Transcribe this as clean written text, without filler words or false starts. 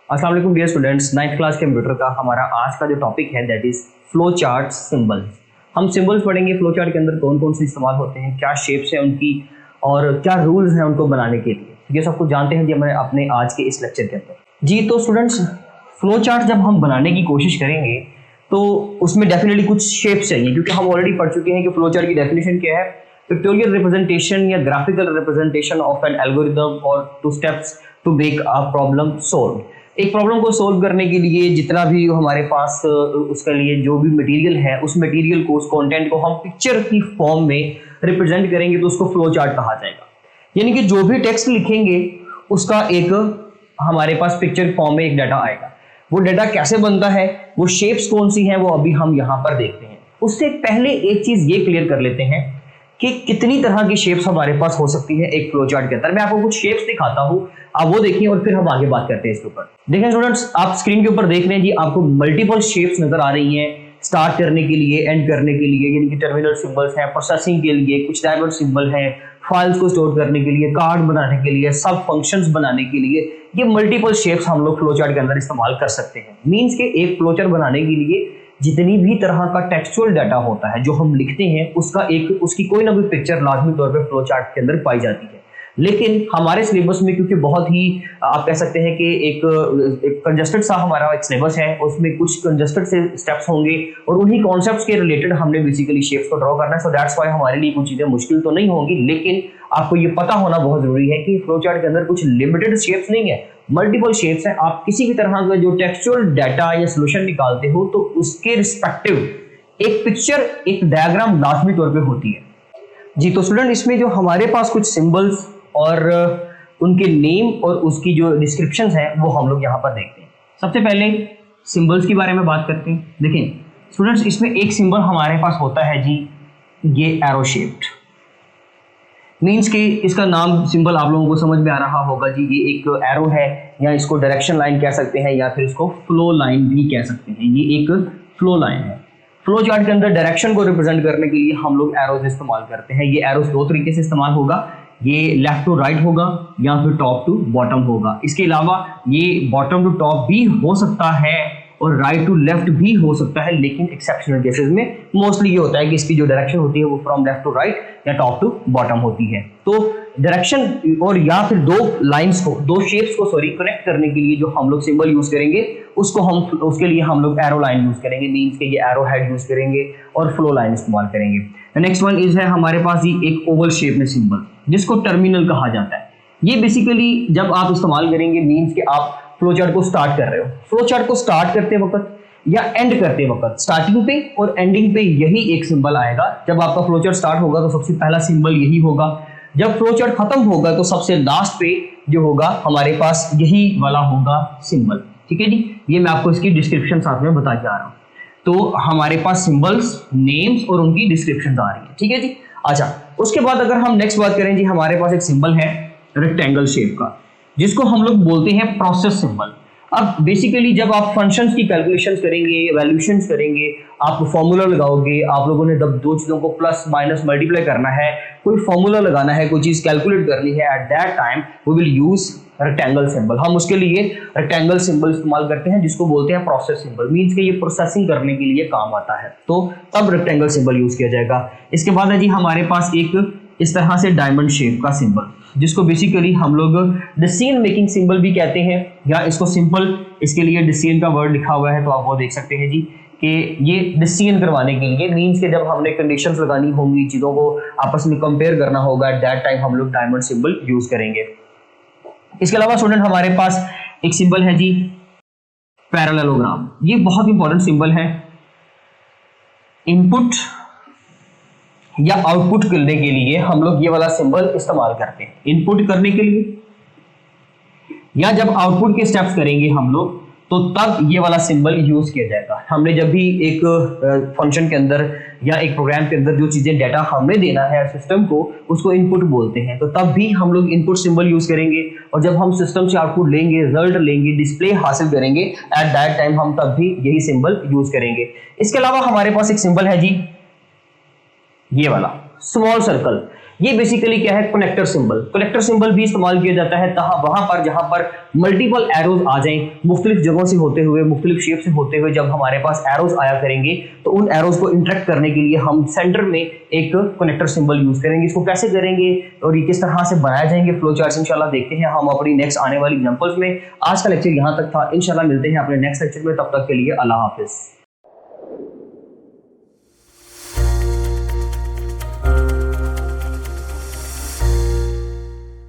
अस्सलाम वालेकुम dear students, 9th class computer का हमारा आज का जो टॉपिक है that is flow chart symbols. हम सिंबल्स पढ़ेंगे फ्लो चार्ट के अंदर कौन कौन से इस्तेमाल होते हैं, क्या शेप्स हैं उनकी और क्या रूल्स हैं उनको बनाने के लिए। ये सब कुछ जानते हैं जी हमें अपने आज के इस लेक्चर के अंदर। जी तो स्टूडेंट्स, फ्लो चार्ट जब हम बनाने की कोशिश करेंगे तो उसमें डेफिनेटली कुछ शेप्स चाहिए, क्योंकि हम ऑलरेडी पढ़ चुके हैं कि फ्लो चार्ट की डेफिनेशन क्या है। पिक्टोरियल रिप्रेजेंटेशन या graphical representation of an algorithm और two steps to make a problem solve. एक प्रॉब्लम को सोल्व करने के लिए जितना भी हमारे पास उसके लिए जो भी मटेरियल है, उस मटेरियल को, उस कंटेंट को हम पिक्चर की फॉर्म में रिप्रेजेंट करेंगे तो उसको फ्लो चार्ट कहा जाएगा। यानी कि जो भी टेक्स्ट लिखेंगे उसका एक हमारे पास पिक्चर फॉर्म में एक डाटा आएगा। वो डाटा कैसे बनता है, वो शेप्स कौन सी हैं, वो अभी हम यहाँ पर देखते हैं। उससे पहले एक चीज ये क्लियर कर लेते हैं कि कितनी तरह की शेप्स हमारे पास हो सकती है एक फ्लो चार्ट के अंदर। मैं आपको कुछ शेप्स दिखाता हूं, आप वो देखिए और फिर हम आगे बात करते हैं इसके ऊपर। देखें स्टूडेंट्स, आप स्क्रीन के ऊपर देख रहे हैं जी, आपको मल्टीपल शेप्स नजर आ रही हैं स्टार्ट करने के लिए, एंड करने के लिए, यानी कि टर्मिनल सिंबल्स हैं, प्रोसेसिंग के लिए कुछ डायमंड सिंबल हैं, फाइल्स को स्टोर करने के लिए, कार्ड बनाने के लिए, सब फंक्शंस बनाने के लिए। ये मल्टीपल शेप्स हम लोग फ्लो चार्ट के अंदर इस्तेमाल कर सकते हैं। मींस के एक फ्लो चार्ट बनाने के लिए जितनी भी तरह का टेक्सचुअल डाटा होता है जो हम लिखते हैं उसकी कोई ना कोई पिक्चर लाजमी तौर पे फ्लो चार्ट के अंदर पाई जाती है। लेकिन हमारे सिलेबस में क्योंकि बहुत ही आप कह सकते हैं कि एक कंजस्टेड सा हमारा एक सिलेबस है, उसमें कुछ कंजस्टेड से स्टेप्स होंगे और उन्हीं कॉन्सेप्ट्स के रिलेटेड हमने बेसिकली शेप्स को ड्रॉ करना है। सो दैट्स व्हाई हमारे लिए कुछ चीजें मुश्किल तो नहीं होंगी, लेकिन आपको ये पता होना बहुत जरूरी है कि फ्लो चार्ट के अंदर कुछ लिमिटेड शेप्स नहीं है, मल्टीपल शेप्स हैं। आप किसी भी तरह का जो टेक्सचुअल डाटा या सोल्यूशन निकालते हो तो उसके रिस्पेक्टिव एक पिक्चर, एक डायग्राम लाजमी तौर पे होती है जी। तो स्टूडेंट, इसमें जो हमारे पास कुछ सिंबल्स और उनके नेम और उसकी जो डिस्क्रिप्शंस हैं वो हम लोग यहाँ पर देखते हैं। सबसे पहले सिंबल्स के बारे में बात करते हैं। देखें स्टूडेंट्स, इसमें एक सिंबल हमारे पास होता है जी, ये एरो शेप्ड। मीन्स कि इसका नाम सिंबल आप लोगों को समझ में आ रहा होगा जी, ये एक एरो है, या इसको डायरेक्शन लाइन कह सकते हैं या फिर इसको फ्लो लाइन भी कह सकते हैं। ये एक फ्लो लाइन है। फ्लो चार्ट के अंदर डायरेक्शन को रिप्रेजेंट करने के लिए हम लोग एरोज इस्तेमाल करते हैं। ये एरोज दो तरीके से इस्तेमाल होगा, ये लेफ्ट टू राइट होगा या फिर टॉप टू बॉटम होगा। इसके अलावा ये बॉटम टू टॉप भी हो सकता है और राइट टू लेफ्ट भी हो सकता है, लेकिन एक्सेप्शनल केसेस में मोस्टली ये होता है कि इसकी जो डायरेक्शन होती है वो फ्रॉम लेफ्ट टू राइट या टॉप टू बॉटम होती है। तो डायरेक्शन और या फिर दो लाइंस को, दो शेप्स को कनेक्ट करने के लिए जो हम लोग सिंबल यूज करेंगे उसके लिए हम लोग एरो लाइन यूज करेंगे। मींस के ये एरो हेड यूज करेंगे और फ्लो लाइन इस्तेमाल करेंगे। नेक्स्ट वन इज है हमारे पास ही एक ओवल शेप में सिंबल जिसको टर्मिनल कहा जाता है। ये बेसिकली जब आप इस्तेमाल करेंगे मींस के आप फ्लो चार्ट को स्टार्ट कर रहे हो, फ्लो चार्ट को स्टार्ट करते वक्त या एंड करते वक्त, स्टार्टिंग पे और एंडिंग पे यही एक सिंबल आएगा। जब आपका फ्लो चार्ट स्टार्ट होगा तो सबसे पहला सिंबल यही होगा, जब फ्लो चार्ट खत्म होगा तो सबसे लास्ट पे जो होगा हमारे पास यही वाला होगा सिंबल। ठीक है जी, ये मैं आपको इसकी डिस्क्रिप्शन साथ में बता जा रहा हूँ। तो हमारे पास सिंबल्स, नेम्स और उनकी डिस्क्रिप्शन आ रही है। ठीक है जी। अच्छा, उसके बाद अगर हम नेक्स्ट बात करें जी, हमारे पास एक सिंबल है रेक्टेंगल शेप का, जिसको हम लोग बोलते हैं प्रोसेस सिंबल। अब बेसिकली जब आप फंक्शंस की कैलकुलेशंस करेंगे, वैल्यूएशंस करेंगे, आप फॉर्मूला लगाओगे, आप लोगों ने जब दो चीज़ों को प्लस माइनस मल्टीप्लाई करना है, कोई फॉर्मूला लगाना है, कोई चीज़ कैलकुलेट करनी है, at that time we will use rectangle symbol. हम उसके लिए रेक्टेंगल सिंबल इस्तेमाल करते हैं जिसको बोलते हैं प्रोसेस सिंबल। मीन्स के ये प्रोसेसिंग करने के लिए काम आता है, तो तब रेक्टेंगल सिंबल यूज किया जाएगा। इसके बाद है जी हमारे पास एक इस तरह से डायमंड शेप का सिंबल, जिसको बेसिकली हम लोग डिसीजन मेकिंग सिंबल भी कहते हैं, या इसको सिंपल, इसके लिए डिसीजन का वर्ड लिखा हुआ है तो आप वो देख सकते हैं जी कि ये डिसीजन करवाने के लिए, मींस के जब हमने कंडीशंस लगानी होंगी, चीज़ों को आपस में कंपेयर करना होगा, एट दैट टाइम हम लोग डायमंड सिंबल यूज करेंगे। इसके अलावा स्टूडेंट हमारे पास एक सिंबल है जी पैरेललोग्राम। ये बहुत इंपॉर्टेंट सिंबल है। इनपुट या आउटपुट करने के लिए हम लोग ये वाला सिंबल इस्तेमाल करते हैं। इनपुट करने के लिए या जब आउटपुट के स्टेप्स करेंगे हम लोग तो तब ये वाला सिंबल यूज किया जाएगा। हमने जब भी एक फंक्शन के अंदर या एक प्रोग्राम के अंदर जो चीजें डाटा हमने देना है सिस्टम को, उसको इनपुट बोलते हैं, तो तब भी हम लोग इनपुट सिंबल यूज करेंगे। और जब हम सिस्टम से आउटपुट लेंगे, रिजल्ट लेंगे, डिस्प्ले हासिल करेंगे, एट दैट टाइम हम तब भी यही सिंबल यूज करेंगे। इसके अलावा हमारे पास एक सिंबल है जी ये वाला स्मॉल सर्कल। ये बेसिकली क्या है, कनेक्टर सिंबल। कनेक्टर सिंबल भी इस्तेमाल किया जाता है वहां पर जहां पर मल्टीपल एरोज आ जाएं, मुख्तलिफ जगहों से होते हुए, मुख्तलिफ शेप से होते हुए जब हमारे पास एरोज आया करेंगे तो उन एरोज को इंटरेक्ट करने के लिए हम सेंटर में एक कनेक्टर सिंबल यूज करेंगे। इसको कैसे करेंगे और ये किस तरह से बनाया जाएंगे फ्लो चार्ट, इंशाल्लाह देखते हैं हम अपनी नेक्स्ट आने वाली एग्जांपल्स में। आज का लेक्चर यहाँ तक था, इंशाल्लाह मिलते हैं अपने नेक्स्ट लेक्चर में, तब तक के लिए अल्लाह हाफिज।